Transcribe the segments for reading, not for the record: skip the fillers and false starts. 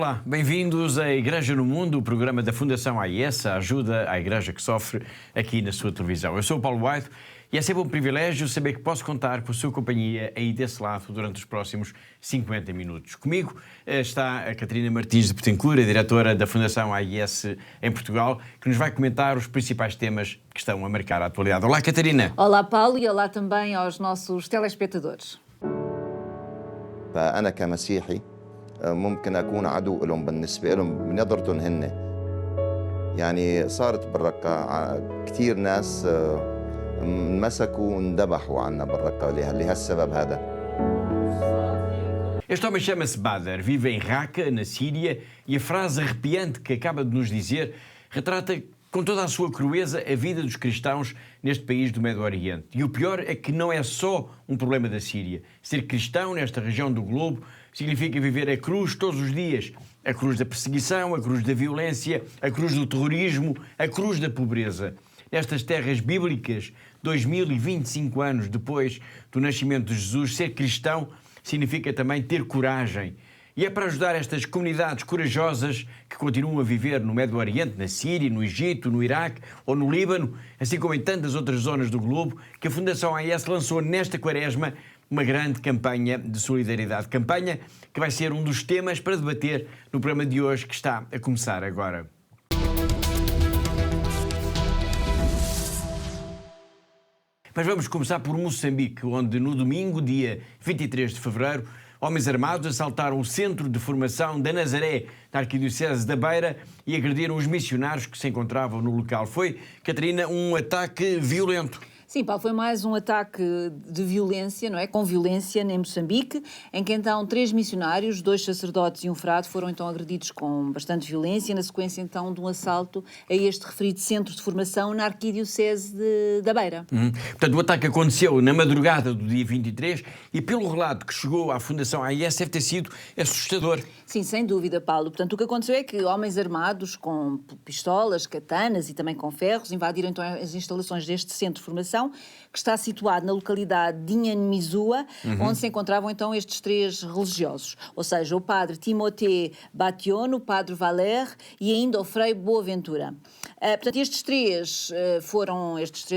Olá, bem-vindos à Igreja no Mundo, o programa da Fundação AIS, a ajuda à Igreja que sofre, aqui na sua televisão. Eu sou o Paulo White e é sempre um privilégio saber que posso contar com a sua companhia aí desse lado durante os próximos 50 minutos. Comigo está a Catarina Martins de Betancourt, a diretora da Fundação AIS em Portugal, que nos vai comentar os principais temas que estão a marcar a atualidade. Olá, Catarina. Olá, Paulo, e olá também aos nossos telespectadores. فأنا كمسيحي ممكن أكون عدو لهم بالنسبة لهم بنظرتهم هن. يعني صارت بالرقة كثير ناس انمسكوا وانذبحوا عنا بالرقة لهالسبب هذا. Este homem chama-se Badr, vive em Raqqa, na Síria, e a frase arrepiante que acaba de nos dizer retrata com toda a sua crueza a vida dos cristãos neste país do Médio Oriente. E o pior é que não é só um problema da Síria. Ser cristão nesta região do globo significa viver a cruz todos os dias. A cruz da perseguição, a cruz da violência, a cruz do terrorismo, a cruz da pobreza. Nestas terras bíblicas, 2025 anos depois do nascimento de Jesus, ser cristão significa também ter coragem. E é para ajudar estas comunidades corajosas que continuam a viver no Médio Oriente, na Síria, no Egito, no Iraque ou no Líbano, assim como em tantas outras zonas do globo, que a Fundação AIS lançou nesta quaresma uma grande campanha de solidariedade. Campanha que vai ser um dos temas para debater no programa de hoje, que está a começar agora. Mas vamos começar por Moçambique, onde no domingo, dia 23 de fevereiro, homens armados assaltaram o centro de formação da Nazaré, na Arquidiocese da Beira, e agrediram os missionários que se encontravam no local. Foi, Catarina, um ataque violento. Sim, Paulo, foi mais um ataque de violência, não é? Com violência em Moçambique, em que então 3 missionários, 2 sacerdotes e um frade foram então agredidos com bastante violência, na sequência então de um assalto a este referido centro de formação na Arquidiocese da Beira. Portanto, o ataque aconteceu na madrugada do dia 23 e, pelo relato que chegou à Fundação AIS, deve ter sido assustador. Sim, sem dúvida, Paulo. Portanto, o que aconteceu é que homens armados com pistolas, katanas e também com ferros invadiram então as instalações deste centro de formação, que está situado na localidade de Inhamisua, onde se encontravam então estes 3 religiosos, ou seja, o padre Timothée Bation, o padre Valer e ainda o frei Boaventura. Portanto, estes três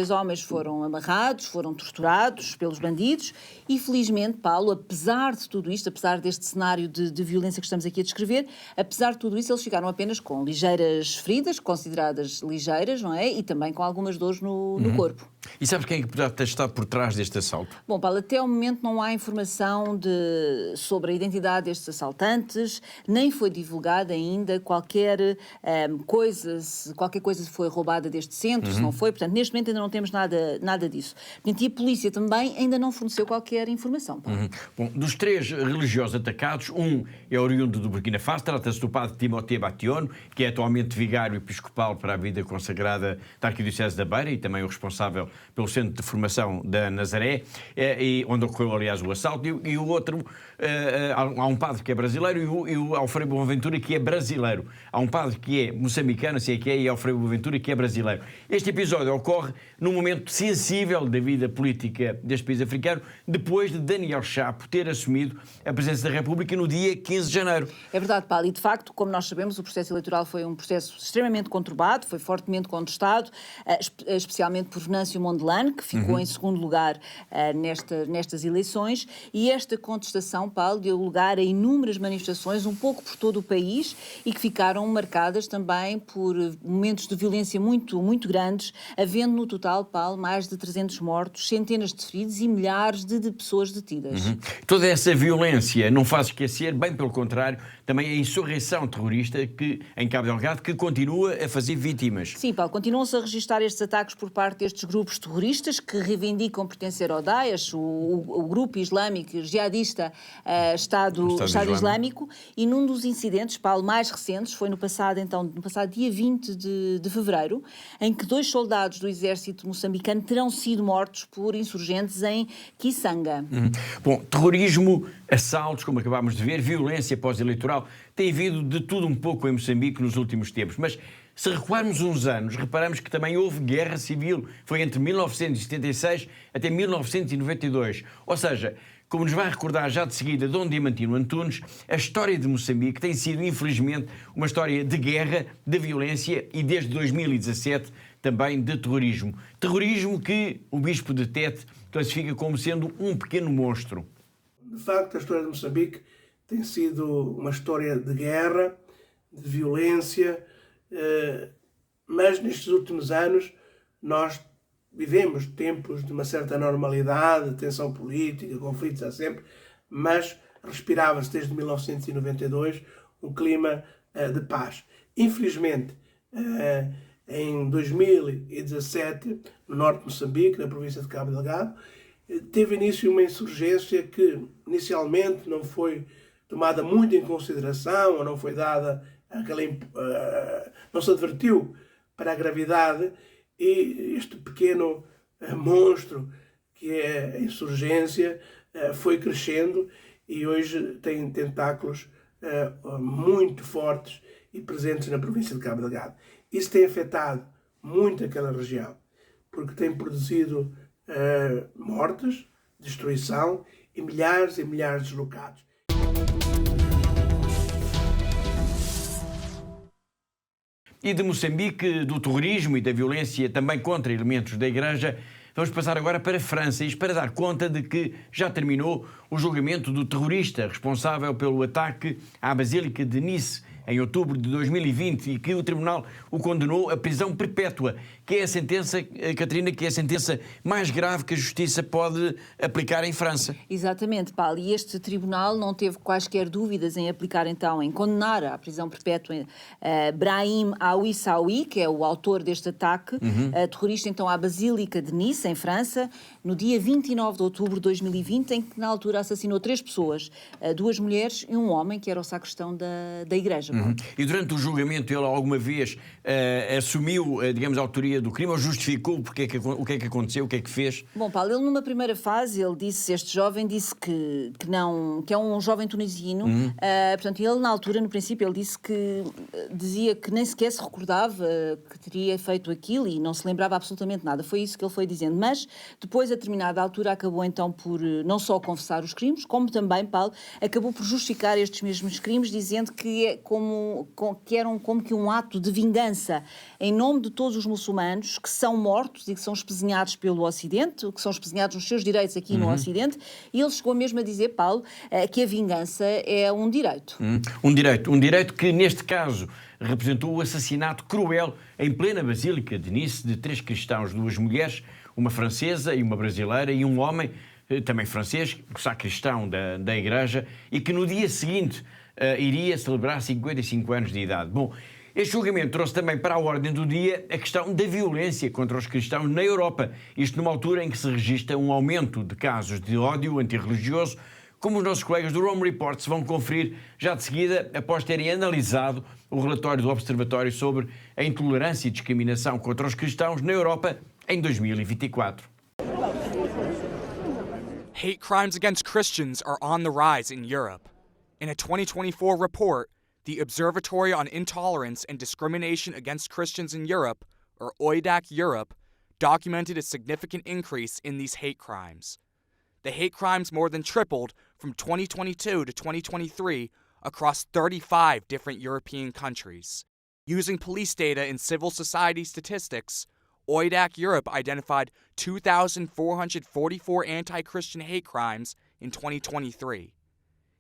homens foram amarrados, foram torturados pelos bandidos e, felizmente, Paulo, apesar de tudo isto, apesar deste cenário de violência que estamos aqui a descrever, apesar de tudo isso, eles ficaram apenas com ligeiras feridas, consideradas ligeiras, não é? E também com algumas dores no corpo. E sabes quem é que poderá ter estado por trás deste assalto? Bom, Paulo, até ao momento não há informação sobre a identidade destes assaltantes, nem foi divulgada ainda qualquer coisa foi roubada deste centro, se não foi. Portanto, neste momento ainda não temos nada disso. Portanto, e a polícia também ainda não forneceu qualquer informação, Paulo. Bom, dos 3 religiosos atacados, um é oriundo do Burkina Faso, trata-se do padre Timothée Bation, que é atualmente vigário episcopal para a vida consagrada da Arquidiocese da Beira e também o responsável pelo centro de formação da Nazaré, onde ocorreu, aliás, o assalto, e o outro, há um padre que é brasileiro e o Frei Boaventura, que é brasileiro. Há um padre que é moçambicano, assim é que é, e há o Frei Boaventura, que é brasileiro. Este episódio ocorre num momento sensível da vida política deste país africano, depois de Daniel Chapo ter assumido a presidência da República no dia 15 de janeiro. É verdade, Paulo, e de facto, como nós sabemos, o processo eleitoral foi um processo extremamente conturbado, foi fortemente contestado, especialmente por Venâncio Mondlane, que ficou em segundo lugar nestas eleições, e esta contestação, Paulo, deu lugar a inúmeras manifestações, um pouco por todo o país, e que ficaram marcadas também por momentos de violência muito, muito grandes, havendo no total, Paulo, mais de 300 mortos, centenas de feridos e milhares de pessoas detidas. Toda essa violência não faz esquecer, bem pelo contrário, também a insurreição terrorista em Cabo Delgado, que continua a fazer vítimas. Sim, Paulo, continuam-se a registrar estes ataques por parte destes grupos terroristas que reivindicam pertencer ao Daesh, o grupo islâmico jihadista Estado Islâmico, e num dos incidentes, Paulo, mais recentes, foi no passado dia 20 de fevereiro, em que 2 soldados do exército moçambicano terão sido mortos por insurgentes em Kisanga. Bom, terrorismo, assaltos, como acabámos de ver, violência pós-eleitoral, tem havido de tudo um pouco em Moçambique nos últimos tempos, mas se recuarmos uns anos, reparamos que também houve guerra civil, foi entre 1976 até 1992, ou seja, como nos vai recordar já de seguida Dom Diamantino Antunes, a história de Moçambique tem sido, infelizmente, uma história de guerra, de violência e, desde 2017, também de terrorismo. Terrorismo que o Bispo de Tete classifica como sendo um pequeno monstro. De facto, a história de Moçambique tem sido uma história de guerra, de violência, mas nestes últimos anos nós vivemos tempos de uma certa normalidade, tensão política, conflitos há sempre, mas respirava-se desde 1992 um clima de paz. Infelizmente, em 2017, no norte de Moçambique, na província de Cabo Delgado, teve início uma insurgência que inicialmente não foi tomada muito em consideração, ou não foi dada não se advertiu para a gravidade, e este pequeno monstro que é a insurgência foi crescendo e hoje tem tentáculos muito fortes e presentes na província de Cabo Delgado. Isso tem afetado muito aquela região, porque tem produzido mortes, destruição e milhares de deslocados. E de Moçambique, do terrorismo e da violência também contra elementos da Igreja, vamos passar agora para a França, isto para dar conta de que já terminou o julgamento do terrorista responsável pelo ataque à Basílica de Nice em outubro de 2020 e que o Tribunal o condenou a prisão perpétua, que é a sentença, Catarina, que é a sentença mais grave que a Justiça pode aplicar em França. Exatamente, Paulo. E este Tribunal não teve quaisquer dúvidas em aplicar, então, em condenar à prisão perpétua Brahim Aouissaoui, que é o autor deste ataque terrorista, então, à Basílica de Nice, em França, no dia 29 de outubro de 2020, em que, na altura, assassinou 3 pessoas, 2 mulheres e um homem, que era o sacristão da Igreja. E durante o julgamento ele alguma vez assumiu, digamos, a autoria do crime ou justificou o que é que aconteceu, o que é que fez? Bom, Paulo, ele numa primeira fase, este jovem disse que é um jovem tunisino, portanto, ele na altura, no princípio, ele dizia que nem sequer se recordava que teria feito aquilo e não se lembrava absolutamente nada. Foi isso que ele foi dizendo, mas depois, a determinada altura, acabou então por não só confessar os crimes, como também, Paulo, acabou por justificar estes mesmos crimes, dizendo que eram como que um ato de vingança em nome de todos os muçulmanos que são mortos e que são espezinhados pelo Ocidente, que são espezinhados nos seus direitos aqui no Ocidente, e ele chegou mesmo a dizer, Paulo, que a vingança é um direito. Um direito que, neste caso, representou o assassinato cruel em plena Basílica de Nice de 3 cristãos, 2 mulheres, uma francesa e uma brasileira, e um homem, também francês, sacristão da Igreja, e que no dia seguinte iria celebrar 55 anos de idade. Bom, este julgamento trouxe também para a ordem do dia a questão da violência contra os cristãos na Europa. Isto numa altura em que se registra um aumento de casos de ódio antirreligioso, como os nossos colegas do Rome Report se vão conferir já de seguida, após terem analisado o relatório do Observatório sobre a intolerância e discriminação contra os cristãos na Europa em 2024. Hate crimes against Christians are on the rise in Europe. In a 2024 report, the Observatory on Intolerance and Discrimination Against Christians in Europe, or OIDAC Europe, documented a significant increase in these hate crimes. The hate crimes more than tripled from 2022 to 2023 across 35 different European countries. Using police data and civil society statistics, OIDAC Europe identified 2,444 anti-Christian hate crimes in 2023.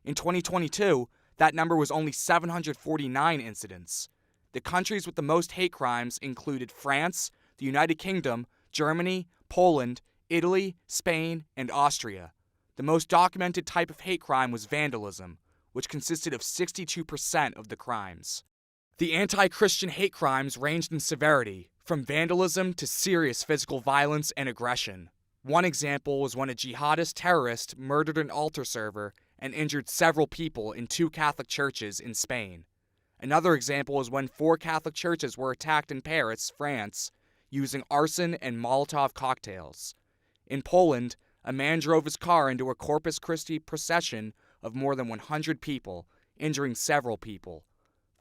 In 2022, that number was only 749 incidents. The countries with the most hate crimes included France, the United Kingdom, Germany, Poland, Italy, Spain, and Austria. The most documented type of hate crime was vandalism, which consisted of 62% of the crimes. The anti-Christian hate crimes ranged in severity, from vandalism to serious physical violence and aggression. One example was when a jihadist terrorist murdered an altar server and injured several people in 2 Catholic churches in Spain. Another example is when 4 Catholic churches were attacked in Paris, France, using arson and Molotov cocktails. In Poland, a man drove his car into a Corpus Christi procession of more than 100 people, injuring several people.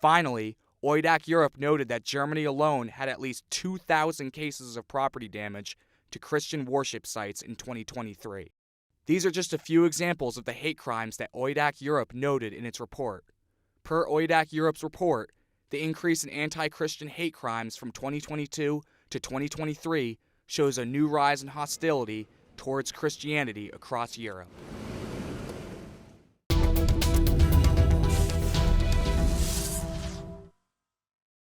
Finally, OIDAC Europe noted that Germany alone had at least 2,000 cases of property damage to Christian worship sites in 2023. These are just a few examples of the hate crimes that OIDAC Europe noted in its report. Per OIDAC Europe's report, the increase in anti-Christian hate crimes from 2022 to 2023 shows a new rise in hostility towards Christianity across Europe.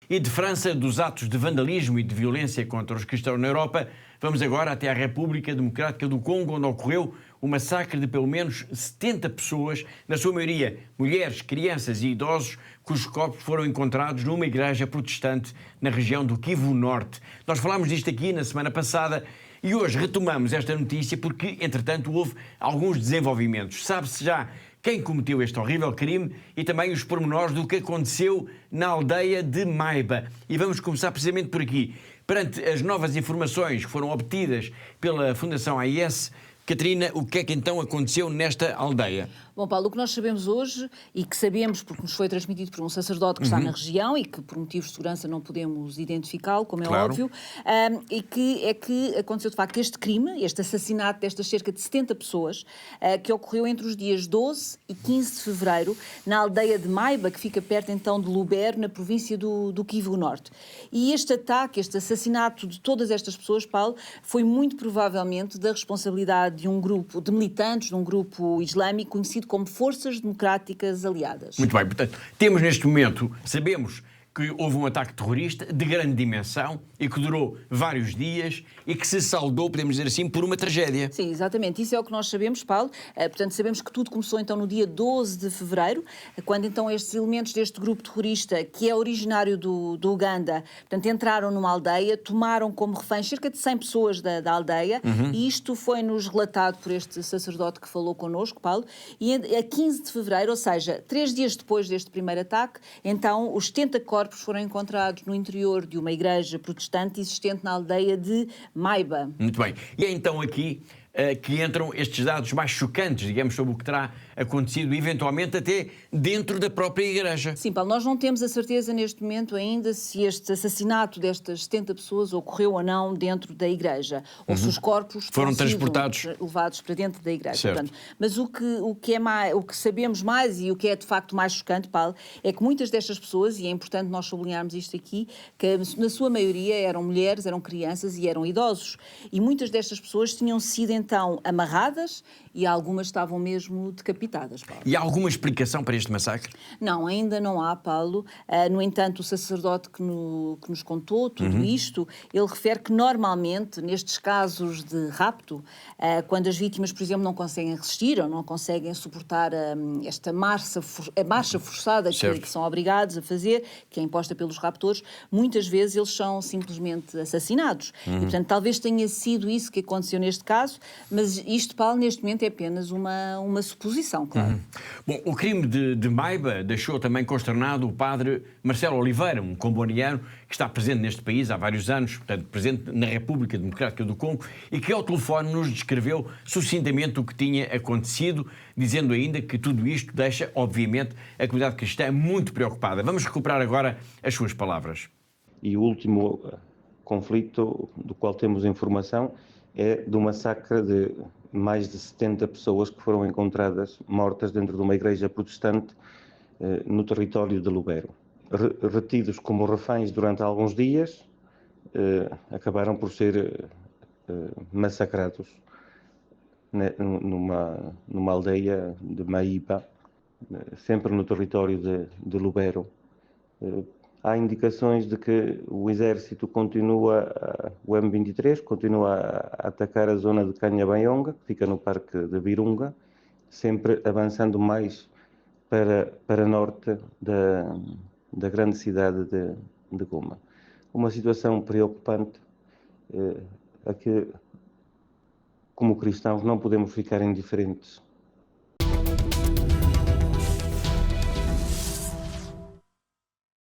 E de França, dos atos de vandalismo e de violência contra os cristãos na Europa, vamos agora até a República Democrática do Congo, onde ocorreu o massacre de pelo menos 70 pessoas, na sua maioria mulheres, crianças e idosos, cujos corpos foram encontrados numa igreja protestante na região do Kivu Norte. Nós falámos disto aqui na semana passada e hoje retomamos esta notícia porque, entretanto, houve alguns desenvolvimentos. Sabe-se já quem cometeu este horrível crime e também os pormenores do que aconteceu na aldeia de Maiba. E vamos começar precisamente por aqui. Perante as novas informações que foram obtidas pela Fundação AIS, Catarina, o que é que então aconteceu nesta aldeia? Bom, Paulo, o que nós sabemos hoje, e que sabemos porque nos foi transmitido por um sacerdote que está na região e que por motivos de segurança não podemos identificá-lo, como é óbvio, e que aconteceu de facto este crime, este assassinato destas cerca de 70 pessoas, que ocorreu entre os dias 12 e 15 de fevereiro, na aldeia de Maiba, que fica perto então de Lubero, na província do Kivu Norte. E este ataque, este assassinato de todas estas pessoas, Paulo, foi muito provavelmente da responsabilidade de um grupo de militantes, de um grupo islâmico conhecido como Forças Democráticas Aliadas. Muito bem, portanto, temos neste momento, sabemos que houve um ataque terrorista de grande dimensão e que durou vários dias e que se saldou, podemos dizer assim, por uma tragédia. Sim, exatamente. Isso é o que nós sabemos, Paulo. Portanto, sabemos que tudo começou então no dia 12 de fevereiro, quando então estes elementos deste grupo terrorista, que é originário do Uganda, portanto, entraram numa aldeia, tomaram como reféns cerca de 100 pessoas da aldeia, e isto foi-nos relatado por este sacerdote que falou connosco, Paulo, e a 15 de fevereiro, ou seja, 3 dias depois deste primeiro ataque, então os 70 corpos foram encontrados no interior de uma igreja protestante existente na aldeia de Maiba. Muito bem. E é então aqui que entram estes dados mais chocantes, digamos, sobre o que terá acontecido, eventualmente até dentro da própria igreja. Sim, Paulo, nós não temos a certeza neste momento ainda se este assassinato destas 70 pessoas ocorreu ou não dentro da igreja, ou se os corpos foram transportados, levados para dentro da igreja. Certo. Portanto, mas o que sabemos mais e o que é de facto mais chocante, Paulo, é que muitas destas pessoas, e é importante nós sublinharmos isto aqui, que na sua maioria eram mulheres, eram crianças e eram idosos. E muitas destas pessoas tinham sido então amarradas e algumas estavam mesmo decapitadas, Paulo. E há alguma explicação para este massacre? Não, ainda não há, Paulo. No entanto, o sacerdote que nos contou tudo isto, ele refere que normalmente, nestes casos de rapto, quando as vítimas, por exemplo, não conseguem resistir ou não conseguem suportar esta marcha forçada que são obrigados a fazer, que é imposta pelos raptores, muitas vezes eles são simplesmente assassinados. E, portanto, talvez tenha sido isso que aconteceu neste caso, mas isto, Paulo, neste momento é apenas uma suposição, claro. Bom, o crime de Maiba deixou também consternado o padre Marcelo Oliveira, um comboniano que está presente neste país há vários anos, portanto, presente na República Democrática do Congo, e que ao telefone nos descreveu sucintamente o que tinha acontecido, dizendo ainda que tudo isto deixa, obviamente, a comunidade cristã muito preocupada. Vamos recuperar agora as suas palavras. E o último conflito do qual temos informação é do massacre de mais de 70 pessoas que foram encontradas mortas dentro de uma igreja protestante no território de Lubero. Retidos como reféns durante alguns dias, acabaram por ser massacrados numa aldeia de Maiba, sempre no território de Lubero. Há indicações de que o exército continua, o M23, continua a atacar a zona de Kanyabayonga, que fica no parque de Virunga, sempre avançando mais para norte da grande cidade de Goma. Uma situação preocupante a que, como cristãos, não podemos ficar indiferentes.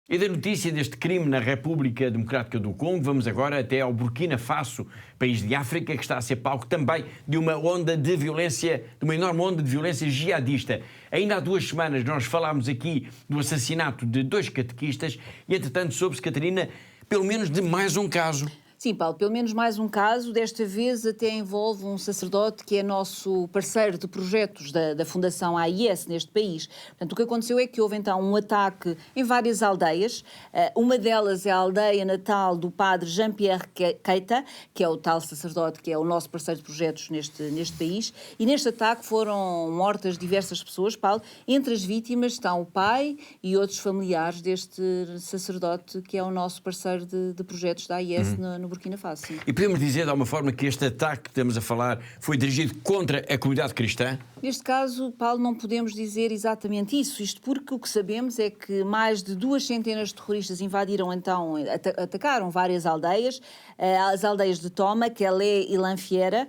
E da notícia deste crime na República Democrática do Congo, vamos agora até ao Burkina Faso, país de África que está a ser palco também de uma onda de violência, de uma enorme onda de violência jihadista. Ainda há 2 semanas nós falámos aqui do assassinato de 2 catequistas e, entretanto, soube-se, Catarina, pelo menos de mais um caso. Sim, Paulo, pelo menos mais um caso, desta vez até envolve um sacerdote que é nosso parceiro de projetos da Fundação AIS neste país. Portanto, o que aconteceu é que houve então um ataque em várias aldeias. Uma delas é a aldeia natal do padre Jean-Pierre Keita, que é o tal sacerdote que é o nosso parceiro de projetos neste país. E neste ataque foram mortas diversas pessoas, Paulo. Entre as vítimas estão o pai e outros familiares deste sacerdote que é o nosso parceiro de projetos da AIS no Burkina Faso. Sim. E podemos dizer, de alguma forma, que este ataque que estamos a falar foi dirigido contra a comunidade cristã? Neste caso, Paulo, não podemos dizer exatamente isso. Isto porque o que sabemos é que mais de 200 de terroristas invadiram, então, atacaram várias aldeias, as aldeias de Toma, Quelé e Lanfiera,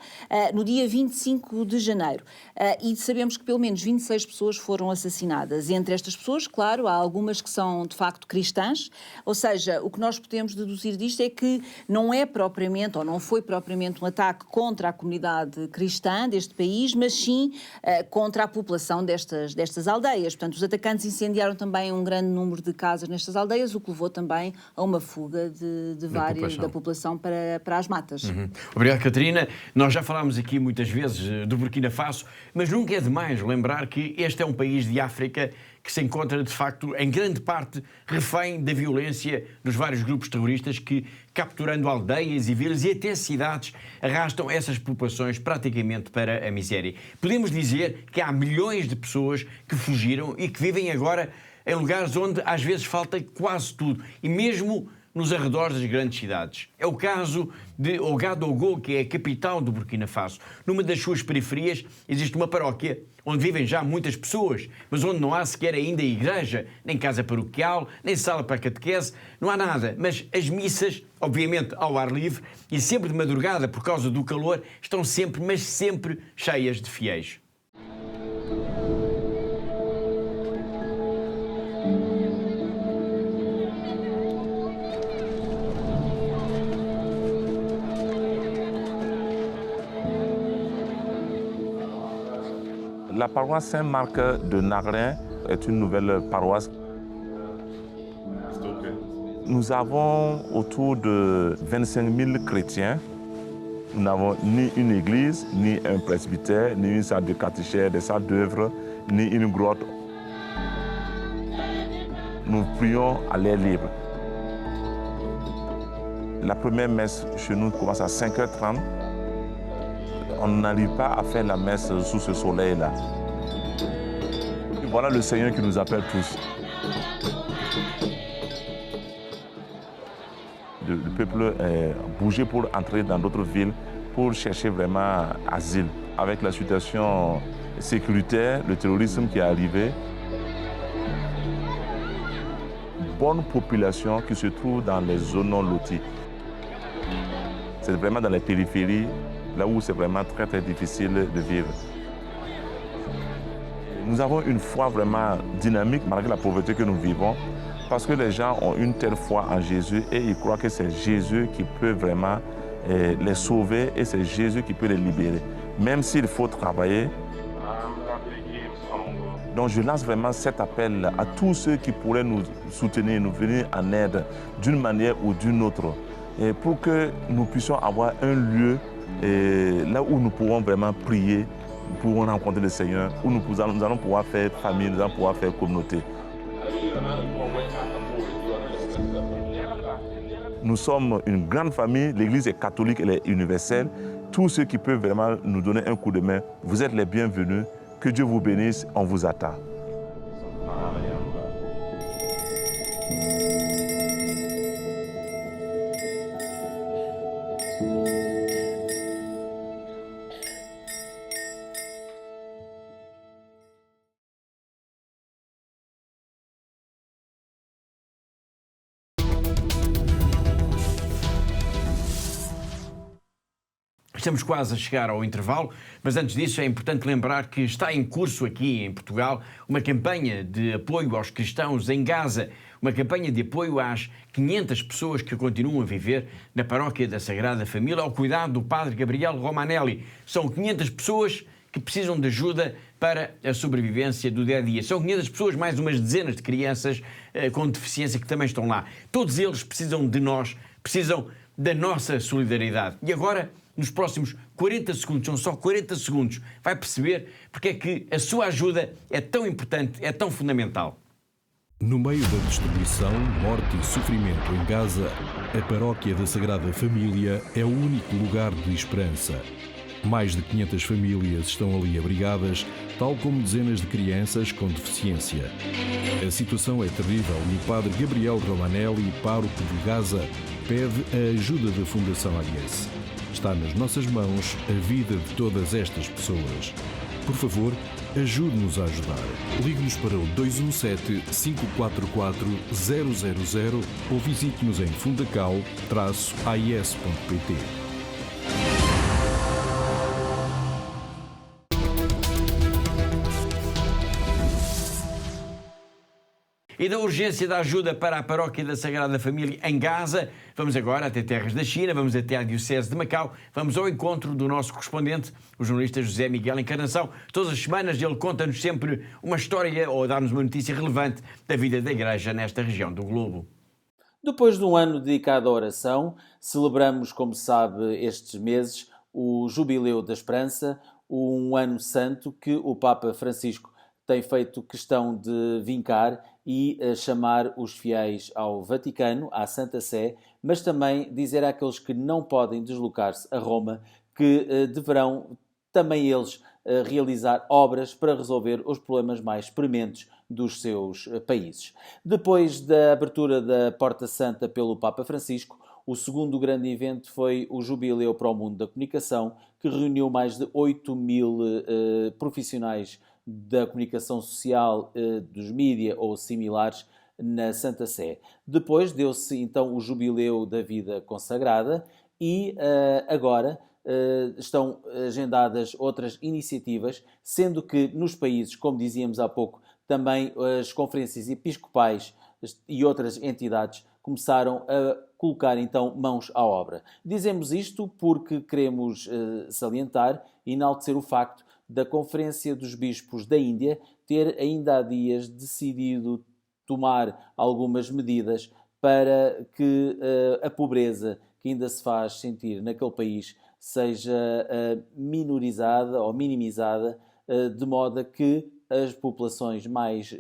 no dia 25 de janeiro. E sabemos que pelo menos 26 pessoas foram assassinadas. Entre estas pessoas, claro, há algumas que são, de facto, cristãs. Ou seja, o que nós podemos deduzir disto é que não é propriamente, ou não foi propriamente um ataque contra a comunidade cristã deste país, mas sim contra a população destas aldeias. Portanto, os atacantes incendiaram também um grande número de casas nestas aldeias, o que levou também a uma fuga de várias da população para as matas. Obrigado, Catarina. Nós já falámos aqui muitas vezes do Burkina Faso, mas nunca é demais lembrar que este é um país de África que se encontra, de facto, em grande parte, refém da violência dos vários grupos terroristas que, capturando aldeias e vilas e até cidades, arrastam essas populações praticamente para a miséria. Podemos dizer que há milhões de pessoas que fugiram e que vivem agora em lugares onde, às vezes, falta quase tudo. E mesmo nos arredores das grandes cidades. É o caso de Ouagadougou, que é a capital do Burkina Faso. Numa das suas periferias existe uma paróquia onde vivem já muitas pessoas, mas onde não há sequer ainda igreja, nem casa paroquial, nem sala para catequese, não há nada. Mas as missas, obviamente ao ar livre, e sempre de madrugada por causa do calor, estão sempre, mas sempre cheias de fiéis. La paroisse Saint-Marc de Nagrin est une nouvelle paroisse. Nous avons autour de 25 000 chrétiens. Nous n'avons ni une église, ni un presbytère, ni une salle de catéchèse, des salles d'œuvre, ni une grotte. Nous prions à l'air libre. La première messe chez nous commence à 5h30. On n'arrive pas à faire la messe sous ce soleil-là. Voilà le Seigneur qui nous appelle tous. Le peuple est bougé pour entrer dans d'autres villes, pour chercher vraiment asile. Avec la situation sécuritaire, le terrorisme qui est arrivé, bonne population qui se trouve dans les zones non loties. C'est vraiment dans les périphéries, là où c'est vraiment très très difficile de vivre. Nous avons une foi vraiment dynamique malgré la pauvreté que nous vivons, parce que les gens ont une telle foi en Jésus et ils croient que c'est Jésus qui peut vraiment les sauver et c'est Jésus qui peut les libérer, même s'il faut travailler. Donc je lance vraiment cet appel à tous ceux qui pourraient nous soutenir, nous venir en aide d'une manière ou d'une autre, et pour que nous puissions avoir un lieu là où nous pourrons vraiment prier, nous pourrons rencontrer le Seigneur, où nous allons pouvoir faire famille, nous allons pouvoir faire communauté. Nous sommes une grande famille, l'Église est catholique, elle est universelle. Tous ceux qui peuvent vraiment nous donner un coup de main, vous êtes les bienvenus. Que Dieu vous bénisse, on vous attend. Estamos quase a chegar ao intervalo, mas antes disso é importante lembrar que está em curso aqui em Portugal uma campanha de apoio aos cristãos em Gaza, uma campanha de apoio às 500 pessoas que continuam a viver na paróquia da Sagrada Família ao cuidado do padre Gabriel Romanelli. São 500 pessoas que precisam de ajuda para a sobrevivência do dia-a-dia. São 500 pessoas, mais umas dezenas de crianças com deficiência que também estão lá. Todos eles precisam de nós, precisam da nossa solidariedade. E agora, nos próximos 40 segundos, são só 40 segundos, vai perceber porque é que a sua ajuda é tão importante, é tão fundamental. No meio da destruição, morte e sofrimento em Gaza, a Paróquia da Sagrada Família é o único lugar de esperança. Mais de 500 famílias estão ali abrigadas, tal como dezenas de crianças com deficiência. A situação é terrível e o padre Gabriel Romanelli, pároco de Gaza, pede a ajuda da Fundação AIS. Está nas nossas mãos a vida de todas estas pessoas. Por favor, ajude-nos a ajudar. Ligue-nos para o 217-544-000 ou visite-nos em fundacal-ais.pt. E da urgência da ajuda para a Paróquia da Sagrada Família em Gaza, vamos agora até terras da China, vamos até a Diocese de Macau, vamos ao encontro do nosso correspondente, o jornalista José Miguel Encarnação. Todas as semanas ele conta-nos sempre uma história ou dá-nos uma notícia relevante da vida da Igreja nesta região do globo. Depois de um ano dedicado à oração, celebramos, como sabe, estes meses o Jubileu da Esperança, um ano santo que o Papa Francisco tem feito questão de vincar e chamar os fiéis ao Vaticano, à Santa Sé, mas também dizer àqueles que não podem deslocar-se a Roma que deverão também eles realizar obras para resolver os problemas mais prementes dos seus países. Depois da abertura da Porta Santa pelo Papa Francisco, o segundo grande evento foi o Jubileu para o Mundo da Comunicação, que reuniu mais de 8.000 profissionais da comunicação social, dos mídia ou similares na Santa Sé. Depois deu-se então o Jubileu da Vida Consagrada e agora estão agendadas outras iniciativas, sendo que nos países, como dizíamos há pouco, também as conferências episcopais e outras entidades começaram a colocar então mãos à obra. Dizemos isto porque queremos salientar e enaltecer o facto da Conferência dos Bispos da Índia ter ainda há dias decidido tomar algumas medidas para que a pobreza que ainda se faz sentir naquele país seja minorizada ou minimizada, de modo a que as populações mais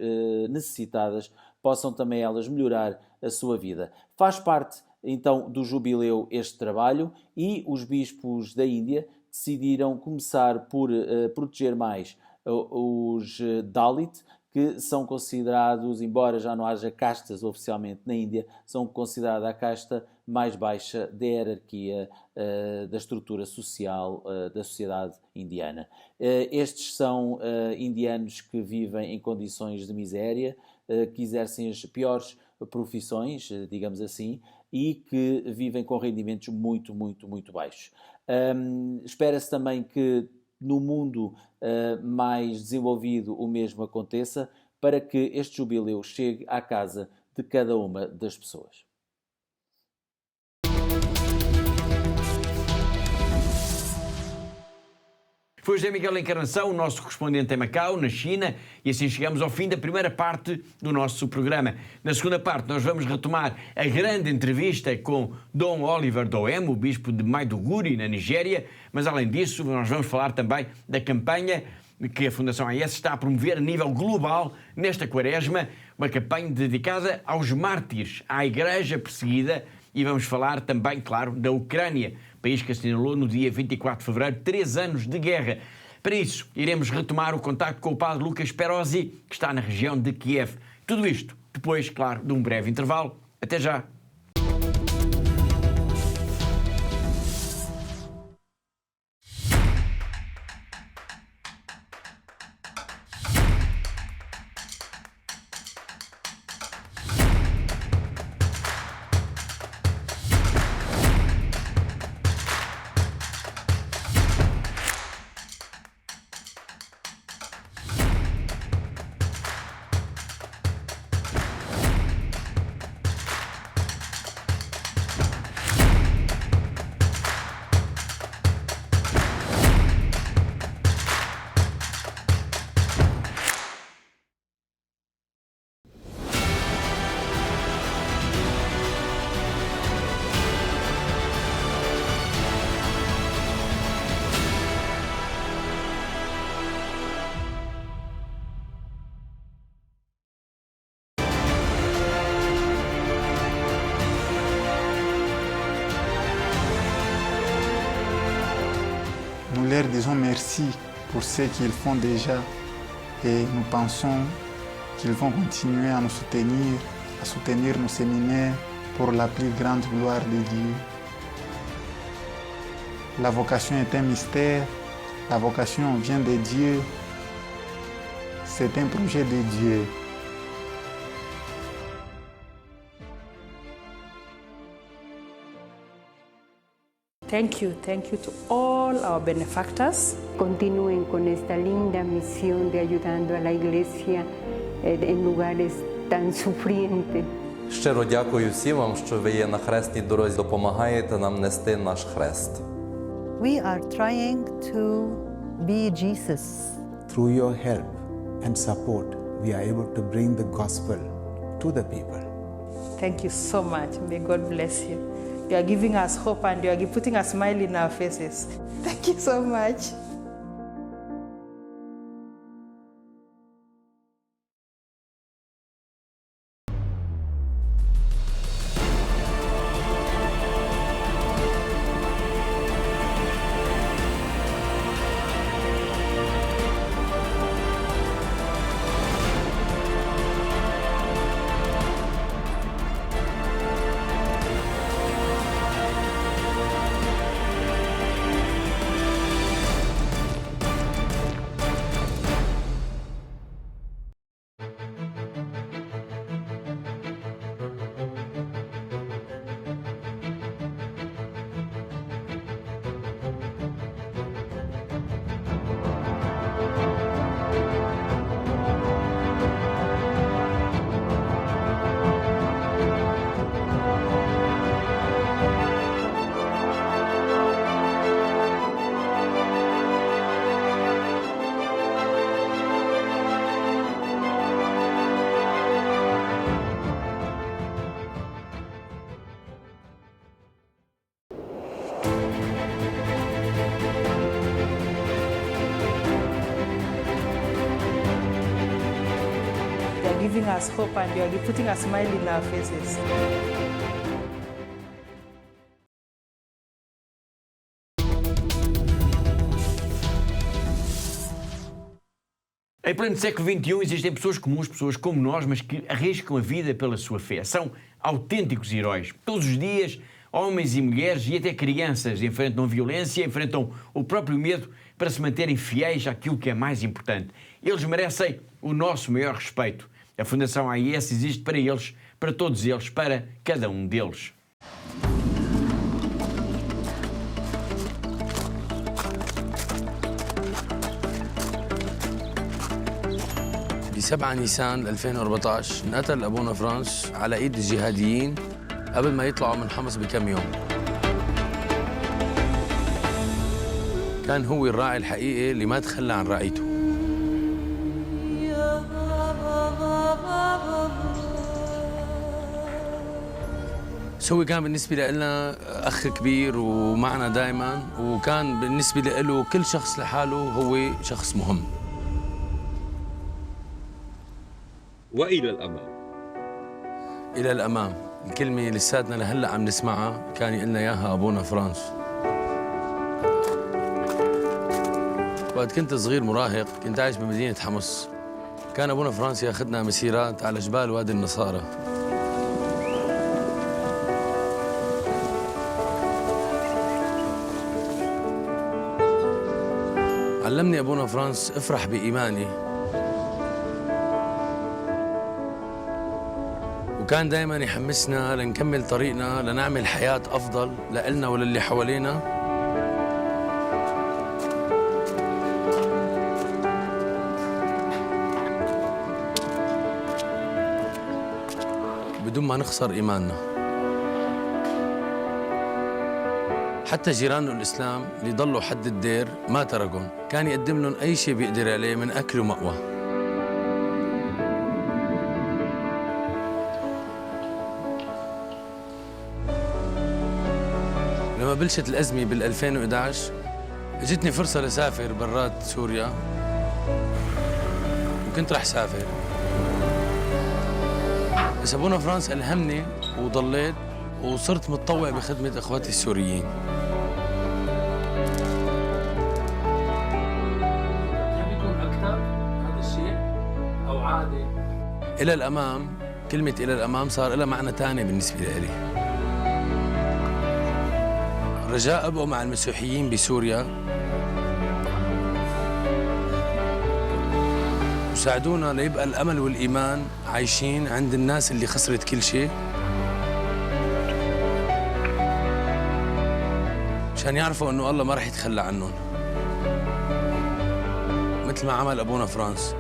necessitadas possam também elas melhorar a sua vida. Faz parte então do Jubileu este trabalho e os bispos da Índia decidiram começar por proteger mais os Dalit, que são considerados, embora já não haja castas oficialmente na Índia, são considerados a casta mais baixa da hierarquia da estrutura social da sociedade indiana. Estes são indianos que vivem em condições de miséria, que exercem as piores profissões, digamos assim, e que vivem com rendimentos muito, muito, muito baixos. Espera-se também que no mundo mais desenvolvido o mesmo aconteça, para que este jubileu chegue à casa de cada uma das pessoas. Foi José Miguel Encarnação, o nosso correspondente em Macau, na China, e assim chegamos ao fim da primeira parte do nosso programa. Na segunda parte nós vamos retomar a grande entrevista com Dom Oliver Doem, o bispo de Maiduguri, na Nigéria, mas além disso nós vamos falar também da campanha que a Fundação AIS está a promover a nível global nesta quaresma, uma campanha dedicada aos mártires, à Igreja perseguida, e vamos falar também, claro, da Ucrânia, país que assinalou no dia 24 de fevereiro 3 anos de guerra. Para isso, iremos retomar o contacto com o padre Lucas Perozzi, que está na região de Kiev. Tudo isto depois, claro, de um breve intervalo. Até já! nous leur disons merci pour ce qu'ils font déjà et nous pensons qu'ils vont continuer à nous soutenir, à soutenir nos séminaires pour la plus grande gloire de Dieu. La vocation est un mystère, la vocation vient de Dieu, c'est un projet de Dieu. Thank you to all our benefactors. Continúen con esta linda misión de ayudando a la iglesia en lugares tan sufrientes. Щиро дякую всім вам, що ви є на хресній дорозі, допомагаєте нам нести наш хрест. We are trying to be Jesus. Through your help and support, we are able to bring the gospel to the people. Thank you so much. May God bless you. You are giving us hope and you are putting a smile in our faces. Thank you so much. Giving us hope and you are putting a smile in our faces. Em pleno século XXI existem pessoas comuns, pessoas como nós, mas que arriscam a vida pela sua fé. São autênticos heróis. Todos os dias, homens e mulheres e até crianças enfrentam violência, enfrentam o próprio medo para se manterem fiéis àquilo que é mais importante. Eles merecem o nosso maior respeito. A Fundação AIS existe para eles, para todos eles, para cada um deles. ب7 نيسان 2014 انقتل أبونا فرانس على إيد الجهاديين قبل ما يطلعوا من حمص بكم يوم. كان هو الراعي الحقيقي اللي ما تخلى عن رعيته. هو كان بالنسبة لنا أخ كبير ومعنا دائما، وكان بالنسبة له كل شخص لحاله هو شخص مهم. وإلى الأمام. إلى الأمام، الكلمة لساتنا لهلأ عم نسمعها كان يقلنا إياها أبونا فرانس. وقت كنت صغير مراهق كنت عايش بمدينة حمص. كان أبونا فرانس ياخذنا مسيرات على جبال وادي النصارى. علمني أبونا فرانس افرح بإيماني، وكان دايما يحمسنا لنكمل طريقنا لنعمل حياة أفضل لإلنا وللي حوالينا. بدون ما نخسر إيماننا. حتى جيرانه الإسلام اللي ضلوا حد الدير ما تركهم، كان يقدم لهم أي شيء بيقدر عليه من أكل ومأوى. لما بلشت الأزمة بال2011 اجتني فرصة لسافر برات سوريا، وكنت رح سافر، بس أبونا فرانس ألهمني وضليت وصرت متطوع بخدمة إخواتي السوريين. إلى الأمام، كلمة إلى الأمام صار لها معنى ثاني بالنسبة لي. رجاء أبقوا مع المسيحيين بسوريا، وساعدونا ليبقى الأمل والإيمان عايشين عند الناس اللي خسرت كل شيء، عشان يعرفوا إنه الله ما رح يتخلى عنهم مثل ما عمل أبونا فرانس.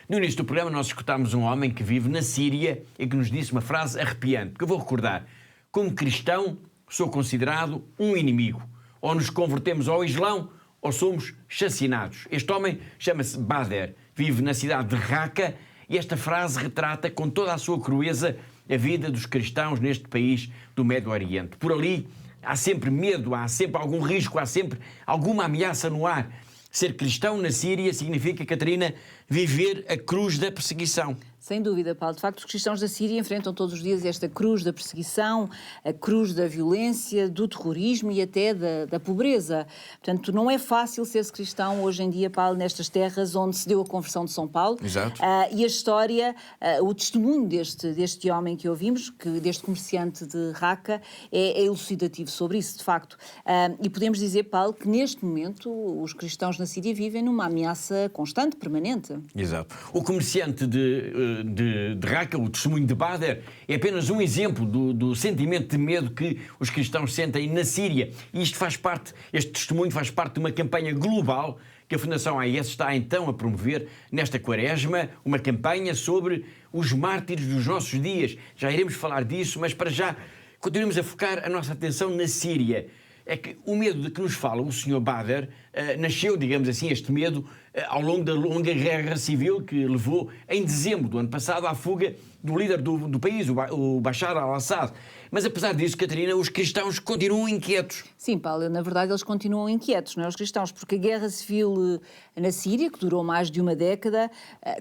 No início do programa nós escutámos um homem que vive na Síria e que nos disse uma frase arrepiante, que eu vou recordar. Como cristão, sou considerado um inimigo. Ou nos convertemos ao Islão ou somos chacinados. Este homem chama-se Bader, vive na cidade de Raqqa e esta frase retrata com toda a sua crueza a vida dos cristãos neste país do Médio Oriente. Por ali há sempre medo, há sempre algum risco, há sempre alguma ameaça no ar. Ser cristão na Síria significa, Catarina, viver a cruz da perseguição. Sem dúvida, Paulo. De facto, os cristãos da Síria enfrentam todos os dias esta cruz da perseguição, a cruz da violência, do terrorismo e até da pobreza. Portanto, não é fácil ser-se cristão hoje em dia, Paulo, nestas terras onde se deu a conversão de São Paulo. Exato. E a história, o testemunho deste homem que ouvimos, deste comerciante de Raqqa, é elucidativo sobre isso, de facto. E podemos dizer, Paulo, que neste momento os cristãos na Síria vivem numa ameaça constante, permanente. Exato. O comerciante de Raqqa, o testemunho de Bader, é apenas um exemplo do sentimento de medo que os cristãos sentem na Síria. E este testemunho faz parte de uma campanha global que a Fundação AIS está então a promover nesta quaresma, uma campanha sobre os mártires dos nossos dias. Já iremos falar disso, mas para já continuamos a focar a nossa atenção na Síria. É que o medo de que nos fala o Sr. Bader nasceu, digamos assim, este medo ao longo da longa guerra civil que levou em dezembro do ano passado à fuga do líder do país, o Bashar al-Assad. Mas apesar disso, Catarina, os cristãos continuam inquietos. Sim, Paulo, na verdade eles continuam inquietos, não é? Os cristãos, porque a guerra civil na Síria, que durou mais de uma década,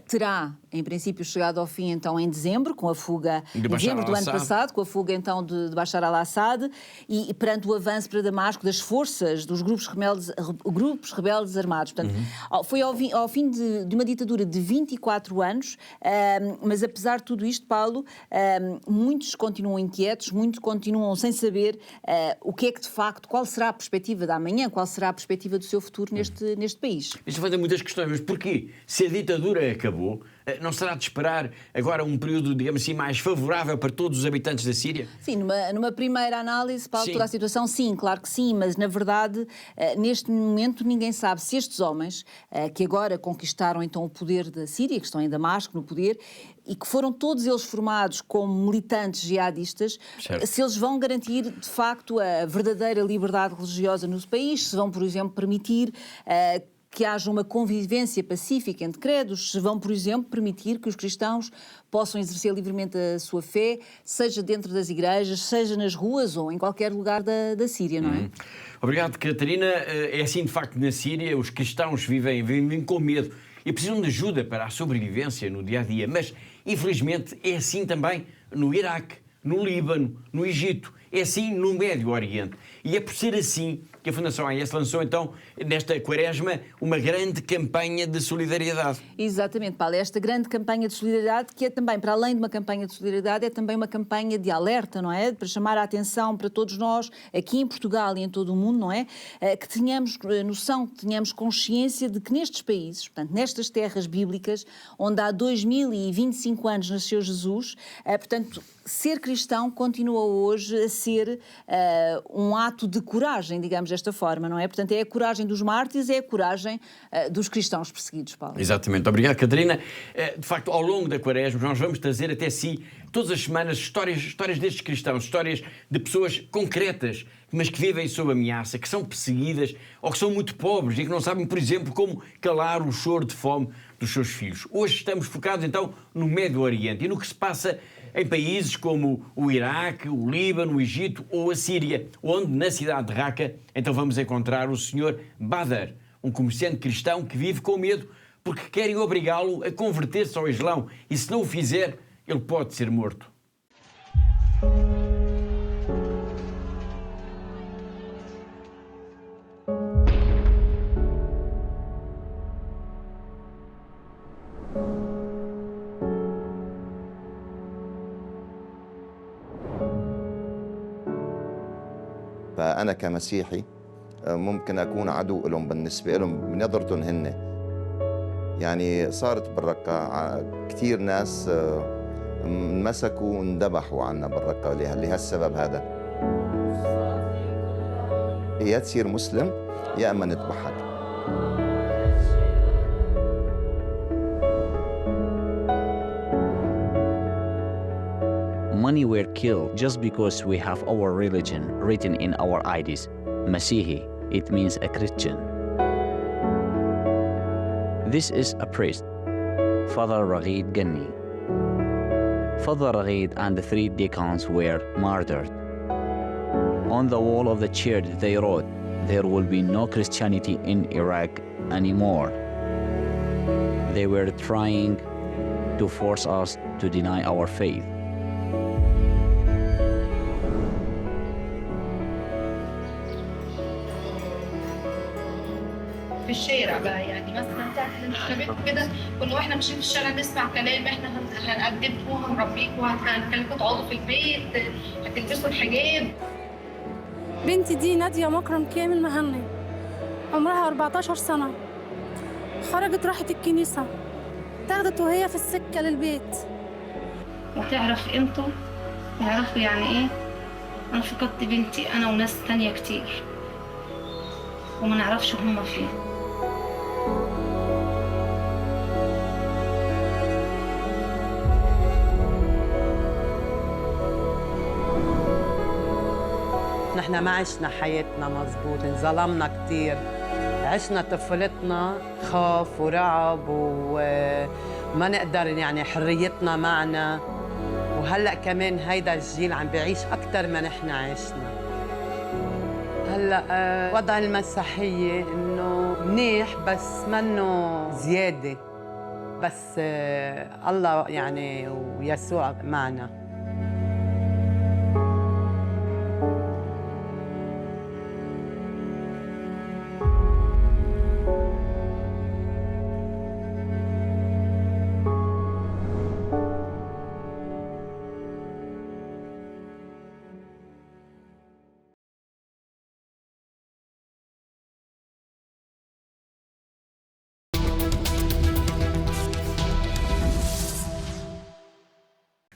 terá, em princípio, chegado ao fim então em dezembro, com a fuga em dezembro do ano passado, com a fuga então de Bashar al-Assad, e perante o avanço para Damasco das forças dos grupos rebeldes armados. Portanto, foi ao fim de uma ditadura de 24 anos, mas apesar de tudo isto, Paulo, muitos continuam inquietos, muitos continuam sem saber o que é que de facto, qual será a perspectiva da amanhã, qual será a perspectiva do seu futuro neste país. Isto levanta muitas questões, mas porquê? Se a ditadura acabou, não será de esperar agora um período, digamos assim, mais favorável para todos os habitantes da Síria? Sim, numa primeira análise, Paulo, toda a situação, sim, claro que sim, mas na verdade, neste momento, ninguém sabe se estes homens, que agora conquistaram então o poder da Síria, que estão em Damasco, no poder, e que foram todos eles formados como militantes jihadistas, se eles vão garantir, de facto, a verdadeira liberdade religiosa no país, se vão, por exemplo, permitir que haja uma convivência pacífica entre credos, se vão, por exemplo, permitir que os cristãos possam exercer livremente a sua fé, seja dentro das igrejas, seja nas ruas ou em qualquer lugar da Síria, não é? Obrigado, Catarina. É assim, de facto, na Síria, os cristãos vivem com medo e precisam de ajuda para a sobrevivência no dia-a-dia, mas, infelizmente, é assim também no Iraque, no Líbano, no Egito, é assim no Médio Oriente. E é por ser assim que a Fundação AIS lançou, então, nesta quaresma, uma grande campanha de solidariedade. Exatamente, Paulo. Esta grande campanha de solidariedade, que é também, para além de uma campanha de solidariedade, é também uma campanha de alerta, não é? Para chamar a atenção para todos nós, aqui em Portugal e em todo o mundo, não é? Que tenhamos noção, que tenhamos consciência de que nestes países, portanto, nestas terras bíblicas, onde há 2025 anos nasceu Jesus, portanto, ser cristão continua hoje a ser um ato de coragem, digamos desta forma, não é? Portanto, é a coragem dos mártires, é a coragem dos cristãos perseguidos, Paulo. Exatamente. Obrigado, Catarina. De facto, ao longo da quaresma, nós vamos trazer até si, todas as semanas, histórias destes cristãos, histórias de pessoas concretas, mas que vivem sob ameaça, que são perseguidas ou que são muito pobres e que não sabem, por exemplo, como calar o choro de fome dos seus filhos. Hoje estamos focados, então, no Médio Oriente e no que se passa em países como o Iraque, o Líbano, o Egito ou a Síria, onde, na cidade de Raqqa, então vamos encontrar o Sr. Bader, um comerciante cristão que vive com medo porque querem obrigá-lo a converter-se ao Islão e, se não o fizer, ele pode ser morto. فأنا كمسيحي ممكن أكون عدو لهم بالنسبة لهم بنظرتهم هن. يعني صارت بالرقة كثير ناس انمسكوا واندبحوا عنا بالرقة لهالسبب هذا. يا تصير مسلم يا أما نذبحك. Many were killed just because we have our religion written in our IDs. Masihi, it means a Christian. This is a priest, Father Raghid Ganni. Father Raghid and the 3 deacons were murdered. On the wall of the church they wrote, "There will be no Christianity in Iraq anymore." They were trying to force us to deny our faith. في الشارع بقى، يعني مثلا تحت الانتخابات وكده كنا واحنا ماشيين في الشارع نسمع كلام احنا هنقدمكم وهنربيكم وهنخليكم تقعدوا في البيت، هتلبسوا الحجاب. بنتي دي نادية مكرم كامل مهني، عمرها 14 سنة، خرجت راحت الكنيسة، اتاخدت وهي في السكة للبيت. وتعرف قيمته، يعرفوا يعني ايه انا فقدت بنتي انا وناس تانية كتير وما نعرفش هما فين. نحن ما عشنا حياتنا مزبوط، انظلمنا كتير، عشنا طفولتنا خوف ورعب وما نقدر يعني حريتنا معنا، وهلأ كمان هيدا الجيل عم بيعيش أكتر ما نحن عشنا. هلأ وضع المسيحية إنه منيح بس منه زيادة، بس الله يعني ويسوع معنا.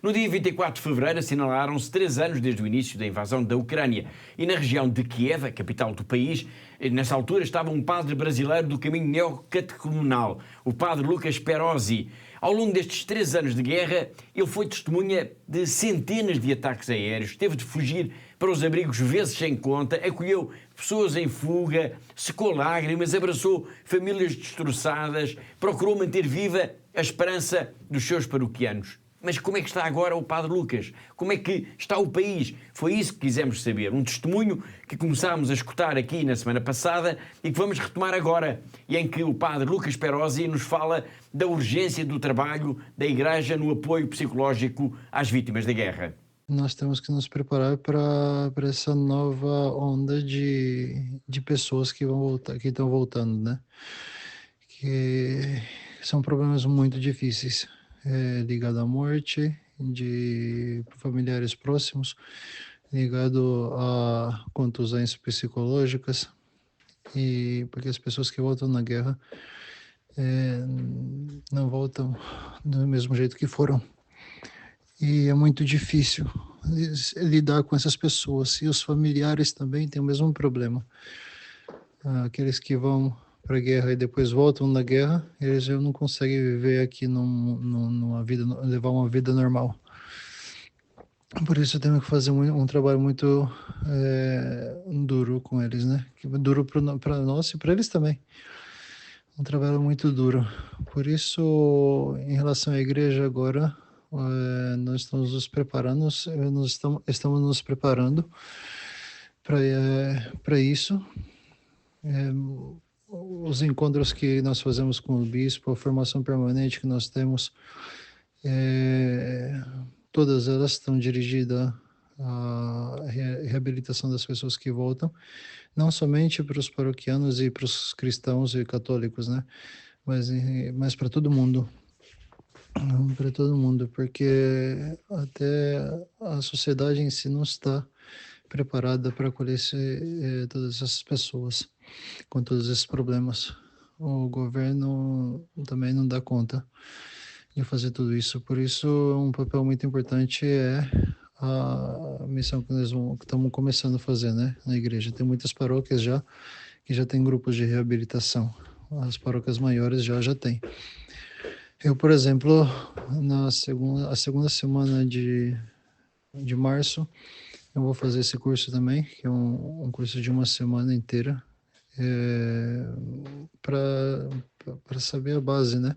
No dia 24 de fevereiro assinalaram-se 3 anos desde o início da invasão da Ucrânia e na região de Kiev, a capital do país, nessa altura estava um padre brasileiro do caminho neocatecumenal, o padre Lucas Perozzi. Ao longo destes 3 anos de guerra, ele foi testemunha de centenas de ataques aéreos, teve de fugir para os abrigos vezes sem conta, acolheu pessoas em fuga, secou lágrimas, abraçou famílias destroçadas, procurou manter viva a esperança dos seus paroquianos. Mas como é que está agora o Padre Lucas? Como é que está o país? Foi isso que quisemos saber. Um testemunho que começámos a escutar aqui na semana passada e que vamos retomar agora, e em que o Padre Lucas Perozzi nos fala da urgência do trabalho da Igreja no apoio psicológico às vítimas da guerra. Nós temos que nos preparar para essa nova onda de pessoas que vão voltar, que estão voltando, né? Que são problemas muito difíceis. Ligado à morte de familiares próximos, ligado a contusões psicológicas, e porque as pessoas que voltam na guerra não voltam do mesmo jeito que foram. E é muito difícil lidar com essas pessoas, e os familiares também têm o mesmo problema. Aqueles que vão para a guerra e depois voltam da guerra, eles já não conseguem viver aqui numa vida, levar uma vida normal. Por isso temos que fazer um trabalho muito duro com eles, né? Duro para nós e para eles também. Um trabalho muito duro. Por isso, em relação à igreja agora, nós estamos nos preparando, estamos nos preparando para isso. os encontros que nós fazemos com o bispo, a formação permanente que nós temos, todas elas estão dirigidas à reabilitação das pessoas que voltam, não somente para os paroquianos e para os cristãos e católicos, né? Mas para todo mundo. Para todo mundo, porque até a sociedade em si não está preparada para acolher todas essas pessoas com todos esses problemas. O governo também não dá conta de fazer tudo isso. Por isso, um papel muito importante é a missão que nós estamos começando a fazer, né, na igreja. Tem muitas paróquias já que já tem grupos de reabilitação. As paróquias maiores já tem. Eu, por exemplo, a segunda semana de março, eu vou fazer esse curso também, que é um curso de uma semana inteira, para saber a base, né,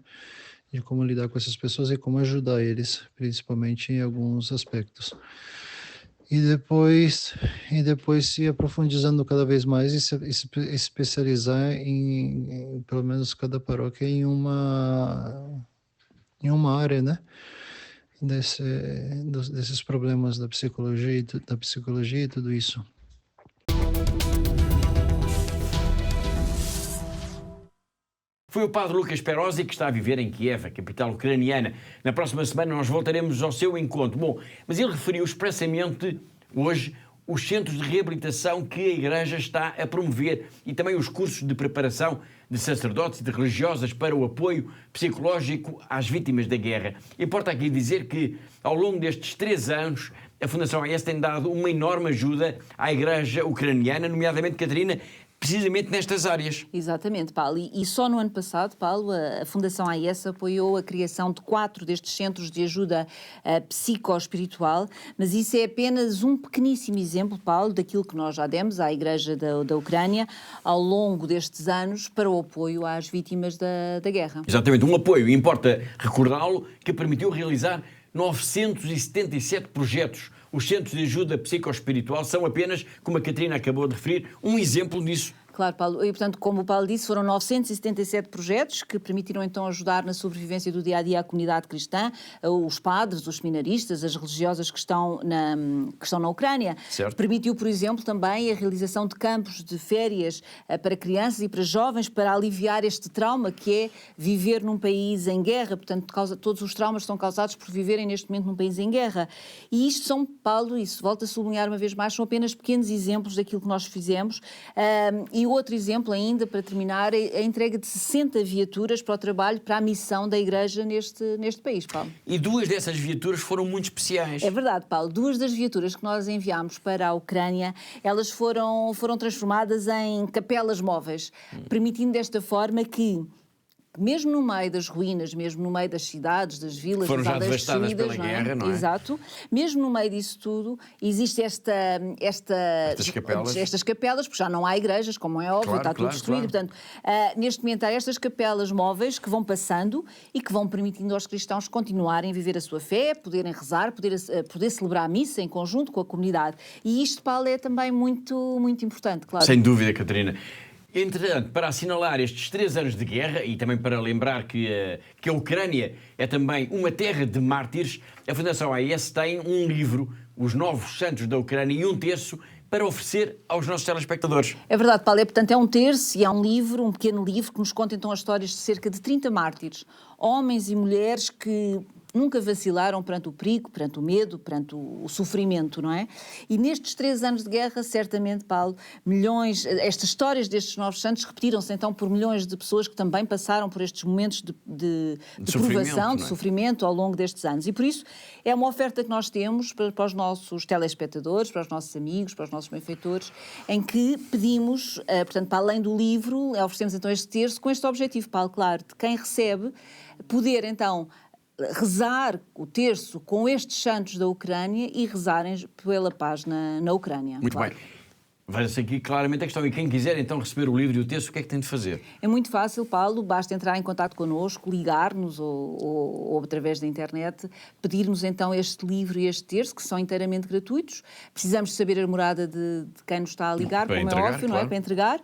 de como lidar com essas pessoas e como ajudar eles, principalmente em alguns aspectos. E depois se aprofundizando cada vez mais e se especializar em pelo menos cada paróquia em uma área, né, desses problemas da psicologia e tudo isso. Foi o padre Lucas Perosi, que está a viver em Kiev, a capital ucraniana. Na próxima semana nós voltaremos ao seu encontro. Bom, mas ele referiu expressamente hoje os centros de reabilitação que a Igreja está a promover e também os cursos de preparação de sacerdotes e de religiosas para o apoio psicológico às vítimas da guerra. Importa aqui dizer que, ao longo destes 3 anos, a Fundação AES tem dado uma enorme ajuda à Igreja ucraniana, nomeadamente, Catarina, precisamente nestas áreas. Exatamente, Paulo. E só no ano passado, Paulo, a Fundação AES apoiou a criação de 4 destes centros de ajuda psicoespiritual, mas isso é apenas um pequeníssimo exemplo, Paulo, daquilo que nós já demos à Igreja da Ucrânia ao longo destes anos para o apoio às vítimas da guerra. Exatamente, um apoio, importa recordá-lo, que permitiu realizar 977 projetos. Os centros de ajuda psicoespiritual são apenas, como a Catarina acabou de referir, um exemplo disso. Claro, Paulo. E, portanto, como o Paulo disse, foram 977 projetos que permitiram então ajudar na sobrevivência do dia-a-dia à comunidade cristã, os padres, os seminaristas, as religiosas que estão na Ucrânia. Certo. Permitiu, por exemplo, também a realização de campos de férias para crianças e para jovens para aliviar este trauma que é viver num país em guerra. Portanto, todos os traumas são causados por viverem neste momento num país em guerra. E isto são, Paulo, isso volto a sublinhar uma vez mais, são apenas pequenos exemplos daquilo que nós fizemos. E outro exemplo ainda, para terminar, é a entrega de 60 viaturas para o trabalho, para a missão da Igreja neste país, Paulo. E 2 dessas viaturas foram muito especiais. É verdade, Paulo. 2 das viaturas que nós enviámos para a Ucrânia, elas foram transformadas em capelas móveis, permitindo desta forma que, mesmo no meio das ruínas, mesmo no meio das cidades, das vilas, foram das já aldeias devastadas destruídas, pela guerra, não é? Exato. Mesmo no meio disso tudo, existe estas capelas, porque já não há igrejas, como é óbvio, está tudo destruído. Claro. Portanto, neste momento há estas capelas móveis que vão passando e que vão permitindo aos cristãos continuarem a viver a sua fé, poderem rezar, poder celebrar a missa em conjunto com a comunidade. E isto, Paulo, é também muito, muito importante, claro. Sem dúvida, Catarina. Entretanto, para assinalar estes 3 anos de guerra e também para lembrar que a Ucrânia é também uma terra de mártires, a Fundação AES tem um livro, Os Novos Santos da Ucrânia, e 1/3 para oferecer aos nossos telespectadores. É verdade, Paulo, portanto é 1/3 e é um livro, um pequeno livro, que nos conta então as histórias de cerca de 30 mártires, homens e mulheres que nunca vacilaram perante o perigo, perante o medo, perante o sofrimento, não é? E nestes 3 anos de guerra, certamente, Paulo, estas histórias destes novos santos repetiram-se então por milhões de pessoas que também passaram por estes momentos de provação, de sofrimento ao longo destes anos. E por isso é uma oferta que nós temos para os nossos telespectadores, para os nossos amigos, para os nossos benfeitores, em que pedimos, portanto, para além do livro, oferecemos então este terço com este objetivo, Paulo, claro, de quem recebe poder então rezar o terço com estes santos da Ucrânia e rezarem pela paz na Ucrânia. Muito bem. Veja-se aqui claramente a questão. E quem quiser então receber o livro e o texto, o que é que tem de fazer? É muito fácil, Paulo. Basta entrar em contato connosco, ligar-nos ou através da internet, pedir-nos então este livro e este texto, que são inteiramente gratuitos. Precisamos saber a morada de quem nos está a ligar, como é óbvio, não é? Para entregar.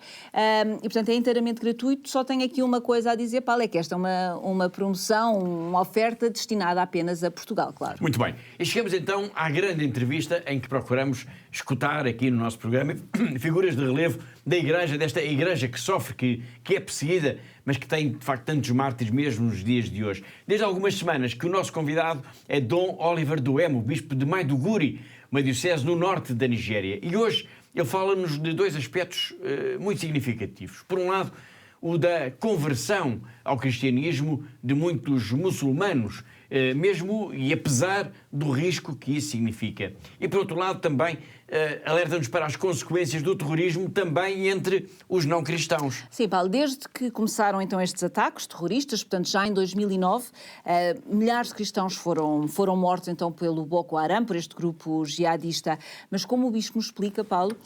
E, portanto, é inteiramente gratuito. Só tenho aqui uma coisa a dizer, Paulo, é que esta é uma promoção, uma oferta destinada apenas a Portugal, claro. Muito bem. E chegamos então à grande entrevista em que procuramos escutar aqui no nosso programa figuras de relevo da Igreja, desta Igreja que sofre, que é perseguida, mas que tem, de facto, tantos mártires mesmo nos dias de hoje. Desde algumas semanas que o nosso convidado é Dom Oliver Duemo, bispo de Maiduguri, uma diocese no norte da Nigéria. E hoje ele fala-nos de dois aspectos muito significativos. Por um lado, o da conversão ao cristianismo de muitos muçulmanos, mesmo e apesar do risco que isso significa. E, por outro lado, também alerta-nos para as consequências do terrorismo também entre os não-cristãos. Sim, Paulo, desde que começaram então estes ataques terroristas, portanto já em 2009, milhares de cristãos foram mortos então pelo Boko Haram, por este grupo jihadista. Mas como o bispo nos explica, Paulo,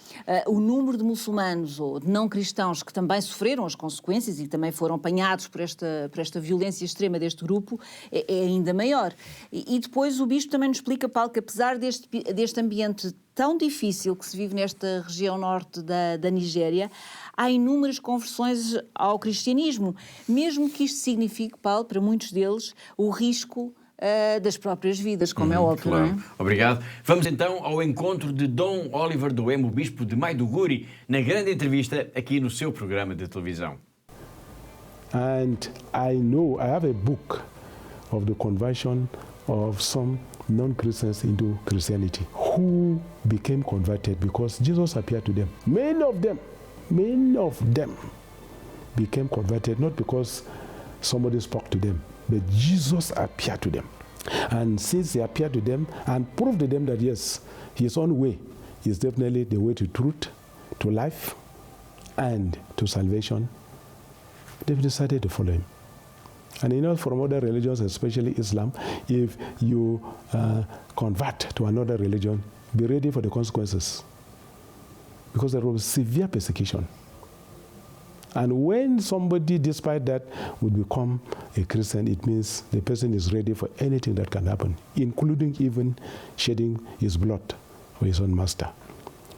o número de muçulmanos ou de não-cristãos que também sofreram as consequências e também foram apanhados por esta violência extrema deste grupo é ainda maior. E depois o bispo também nos explica, Paulo, que apesar deste ambiente tão difícil que se vive nesta região norte da Nigéria, há inúmeras conversões ao cristianismo, mesmo que isto signifique, Paulo, para muitos deles, o risco das próprias vidas, como é óbvio, claro. Não é? Obrigado. Vamos então ao encontro de Dom Oliver Duemo, bispo de Maiduguri, na grande entrevista aqui no seu programa de televisão. And I have a book of the conversion of some non-Christians into Christianity who became converted because Jesus appeared to them. Many of them became converted not because somebody spoke to them, but Jesus appeared to them. And since he appeared to them and proved to them that yes, his own way is definitely the way to truth, to life, and to salvation, they've decided to follow him. And you know, from other religions, especially Islam, if you convert to another religion, be ready for the consequences. Because there was severe persecution. And when somebody, despite that, would become a Christian, it means the person is ready for anything that can happen, including even shedding his blood for his own master.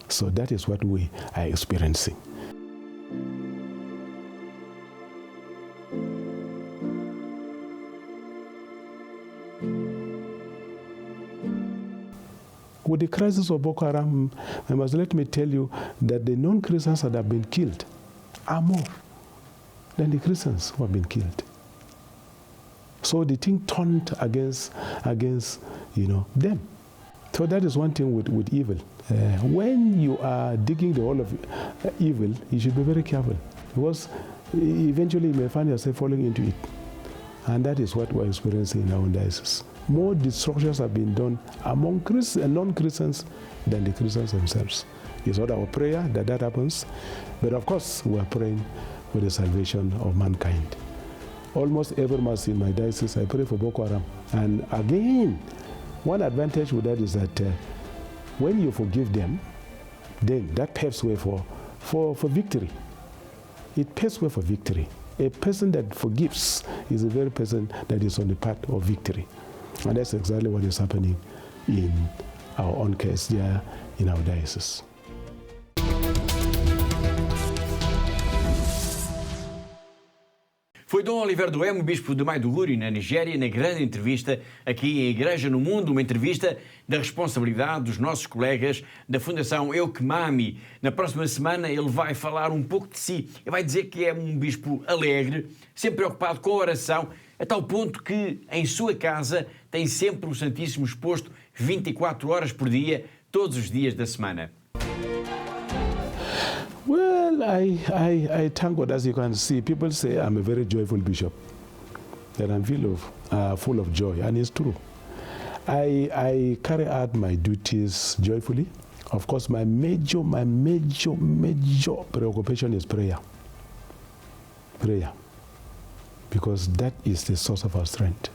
So that is what we are experiencing. With the crisis of Boko Haram, let me tell you that the non-Christians that have been killed are more than the Christians who have been killed. So the thing turned against them. So that is one thing with evil. When you are digging the hole of evil, you should be very careful, because eventually you may find yourself falling into it. And that is what we're experiencing in our own diocese. More destructions have been done among non-Christians than the Christians themselves. It's not our prayer that happens, but of course we are praying for the salvation of mankind. Almost every Mass in my diocese, I pray for Boko Haram. And again, one advantage with that is that when you forgive them, then that paves way for victory. It paves way for victory. A person that forgives is a very person that is on the path of victory. And that's exactly what is happening in our own case there in our diocese. Foi Dom Oliver Duemo, bispo de Maiduguri, na Nigéria, na grande entrevista aqui em Igreja no Mundo, uma entrevista da responsabilidade dos nossos colegas da Fundação Eukmami. Na próxima semana ele vai falar um pouco de si. Ele vai dizer que é um bispo alegre, sempre preocupado com a oração, a tal ponto que em sua casa tem sempre o Santíssimo exposto 24 horas por dia, todos os dias da semana. Well, I thank God. As you can see, people say I'm a very joyful bishop, that I'm full of joy, and it's true. I carry out my duties joyfully. Of course, my major preoccupation is prayer. Prayer. Because that is the source of our strength.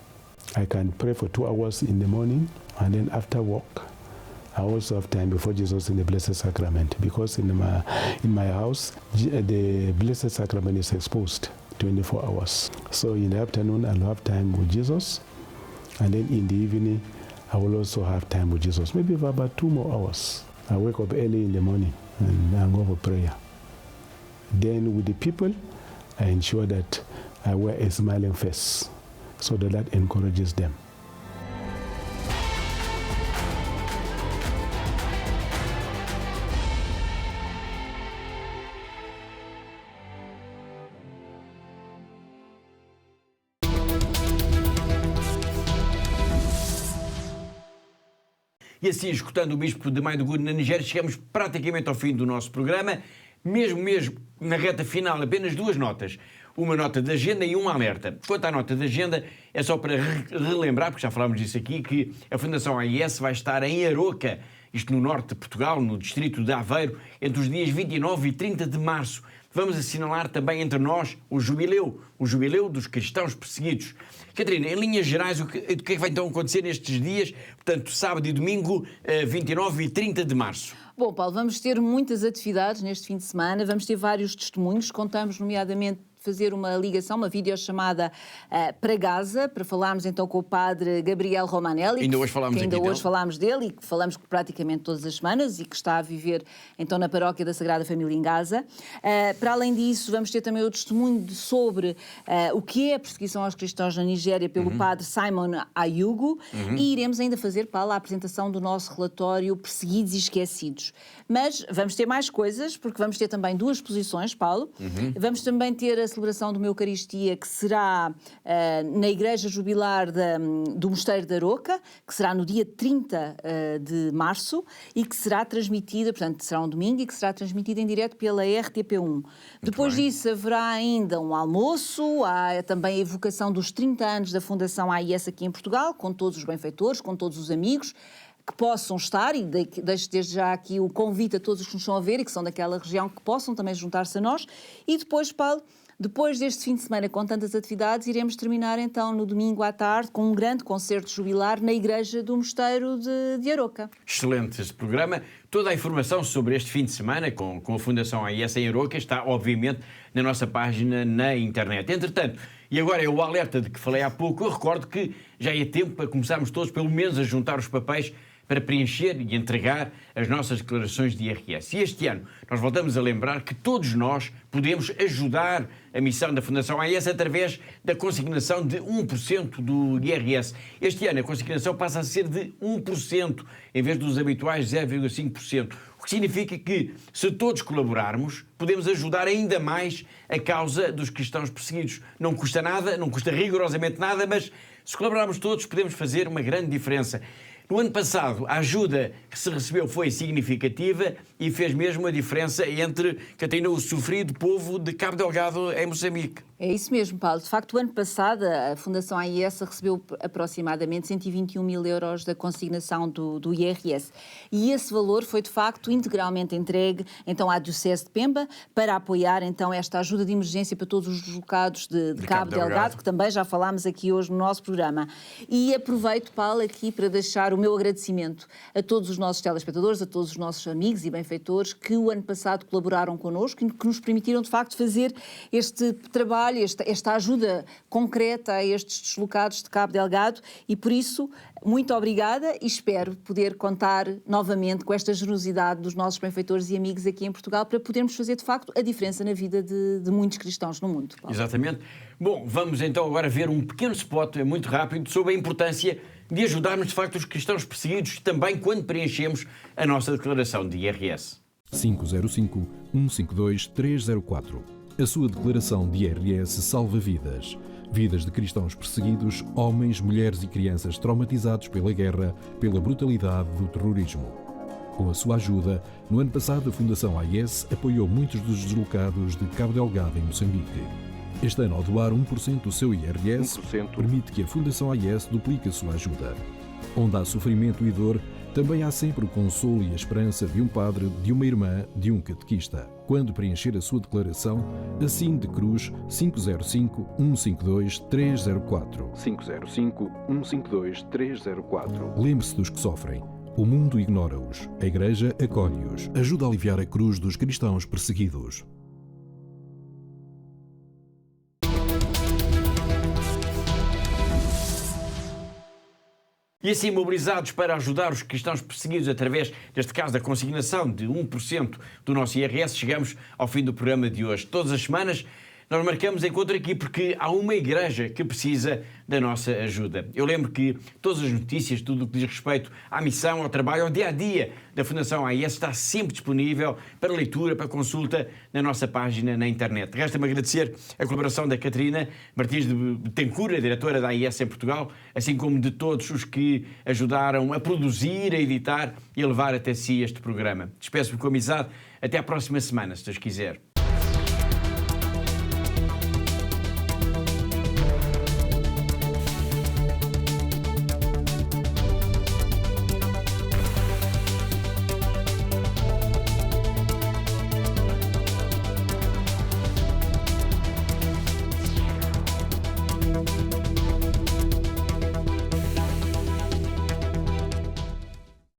I can pray for 2 hours in the morning, and then after work, I also have time before Jesus in the Blessed Sacrament, because in my house, the Blessed Sacrament is exposed 24 hours. So in the afternoon, I'll have time with Jesus, and then in the evening, I will also have time with Jesus, maybe for about 2 more hours. I wake up early in the morning and I go for prayer. Then with the people, I ensure that I wear a smiling face so that encourages them. E assim, escutando o Bispo de Maiduguri, na Nigéria, chegamos praticamente ao fim do nosso programa. Mesmo na reta final, apenas 2 notas. Uma nota de agenda e um alerta. Quanto à nota de agenda, é só para relembrar, porque já falámos disso aqui, que a Fundação AIS vai estar em Aroca, isto no norte de Portugal, no distrito de Aveiro, entre os dias 29 e 30 de março. Vamos assinalar também entre nós o jubileu dos cristãos perseguidos. Catarina, em linhas gerais, o que é que vai então acontecer nestes dias, portanto, sábado e domingo, 29 e 30 de março? Bom, Paulo, vamos ter muitas atividades neste fim de semana, vamos ter vários testemunhos, contamos nomeadamente fazer uma ligação, uma videochamada para Gaza, para falarmos então com o padre Gabriel Romanelli. Ainda hoje falámos dele e que falamos praticamente todas as semanas e que está a viver então na paróquia da Sagrada Família em Gaza. Para além disso, vamos ter também o testemunho sobre o que é a perseguição aos cristãos na Nigéria pelo padre Simon Ayugu e iremos ainda fazer, Paulo, a apresentação do nosso relatório Perseguidos e Esquecidos. Mas vamos ter mais coisas, porque vamos ter também 2 exposições, Paulo. Vamos também ter a celebração de uma Eucaristia que será na Igreja Jubilar do Mosteiro de Aroca, que será no dia 30 de março e que será transmitida, portanto, será um domingo e que será transmitida em direto pela RTP1. Depois disso haverá ainda um almoço, há também a evocação dos 30 anos da Fundação AIS aqui em Portugal, com todos os benfeitores, com todos os amigos que possam estar, e deixo desde já aqui o convite a todos os que nos estão a ver e que são daquela região, que possam também juntar-se a nós. E depois, Paulo, depois deste fim de semana com tantas atividades, iremos terminar então no domingo à tarde com um grande concerto jubilar na Igreja do Mosteiro de Aroca. Excelente esse programa. Toda a informação sobre este fim de semana com a Fundação AIS em Aroca está, obviamente, na nossa página na internet. Entretanto, e agora é o alerta de que falei há pouco, eu recordo que já é tempo para começarmos todos, pelo menos, a juntar os papéis para preencher e entregar as nossas declarações de IRS. E este ano nós voltamos a lembrar que todos nós podemos ajudar a missão da Fundação AIS através da consignação de 1% do IRS. Este ano a consignação passa a ser de 1%, em vez dos habituais 0,5%. O que significa que, se todos colaborarmos, podemos ajudar ainda mais a causa dos cristãos perseguidos. Não custa nada, não custa rigorosamente nada, mas se colaborarmos todos podemos fazer uma grande diferença. No ano passado, a ajuda que se recebeu foi significativa e fez mesmo a diferença entre, Catarina, o sofrido povo de Cabo Delgado em Moçambique. É isso mesmo, Paulo. De facto, o ano passado a Fundação AIS recebeu aproximadamente 121 mil euros da consignação do IRS. E esse valor foi, de facto, integralmente entregue então à Diocese de Pemba para apoiar então esta ajuda de emergência para todos os deslocados de Cabo Delgado, que também já falámos aqui hoje no nosso programa. E aproveito, Paulo, aqui para deixar o meu agradecimento a todos os nossos telespectadores, a todos os nossos amigos e benfeitores que o ano passado colaboraram connosco e que nos permitiram, de facto, fazer este trabalho, esta ajuda concreta a estes deslocados de Cabo Delgado e, por isso, muito obrigada e espero poder contar novamente com esta generosidade dos nossos benfeitores e amigos aqui em Portugal para podermos fazer, de facto, a diferença na vida de muitos cristãos no mundo. Paulo. Exatamente. Bom, vamos então agora ver um pequeno spot, muito rápido, sobre a importância de ajudarmos, de facto, os cristãos perseguidos também quando preenchemos a nossa declaração de IRS. 505-152-304. A sua declaração de IRS salva vidas. Vidas de cristãos perseguidos, homens, mulheres e crianças traumatizados pela guerra, pela brutalidade do terrorismo. Com a sua ajuda, no ano passado a Fundação AIS apoiou muitos dos deslocados de Cabo Delgado em Moçambique. Este ano, ao doar 1% do seu IRS, permite que a Fundação AIS duplique a sua ajuda. Onde há sofrimento e dor, também há sempre o consolo e a esperança de um padre, de uma irmã, de um catequista. Quando preencher a sua declaração, assine de cruz 505-152-304. 505-152-304. Lembre-se dos que sofrem. O mundo ignora-os, a Igreja acolhe-os, ajuda a aliviar a cruz dos cristãos perseguidos. E assim, mobilizados para ajudar os cristãos perseguidos através, neste caso, da consignação de 1% do nosso IRS, chegamos ao fim do programa de hoje. Todas as semanas nós marcamos encontro aqui porque há uma igreja que precisa da nossa ajuda. Eu lembro que todas as notícias, tudo o que diz respeito à missão, ao trabalho, ao dia-a-dia da Fundação AIS está sempre disponível para leitura, para consulta na nossa página na internet. Resta-me agradecer a colaboração da Catarina Martins de Betancourt, diretora da AIS em Portugal, assim como de todos os que ajudaram a produzir, a editar e a levar até si este programa. Despeço-me com amizade. Até à próxima semana, se Deus quiser.